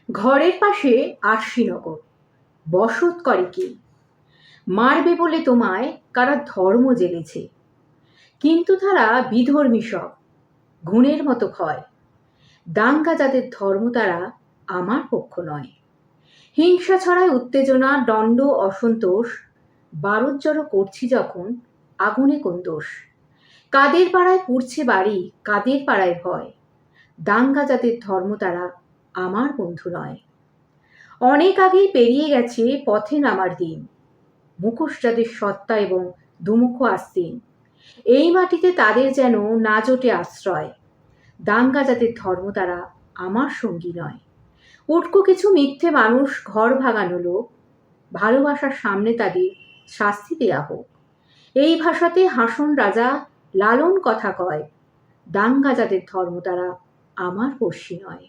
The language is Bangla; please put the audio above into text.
ঘরের পাশে আরশিনগর, বসত করে কে? মারবে বলে তোমায় কারা ধর্ম জেলেছে, কিন্তু তারা বিধর্মী সব, ঘুণের মতো ক্ষয়। দাঙ্গা যাদের ধর্ম তারা আমার পক্ষ নয়। হিংসা ছড়ায় উত্তেজনা, দণ্ড, অসন্তোষ। বারুদ জড়ো করছি যখন, আগুনে কোন দোষ? কাদের পাড়ায় পুড়ছে বাড়ি, কাদের পাড়ায় ভয়? দাঙ্গা যাদের ধর্ম তারা আমার বন্ধু নয়। অনেক আগেই পেরিয়ে গেছে পথে নামার দিন, মুখোশ যাদের সত্তা এবং দুমুখ আস্তিন। এই মাটিতে তাদের যেন না জোটে আশ্রয়। দাঙ্গা যাদের ধর্ম তারা আমার সঙ্গী নয়। উটকো কিছু মিথ্যে মানুষ, ঘর ভাঙানো লোক, ভালোবাসার সামনে তাদের শাস্তি দেয়া হোক। এই ভাষাতে হাসন রাজা লালন কথা কয়, দাঙ্গা যাদের ধর্ম তারা আমার পড়শি নয়।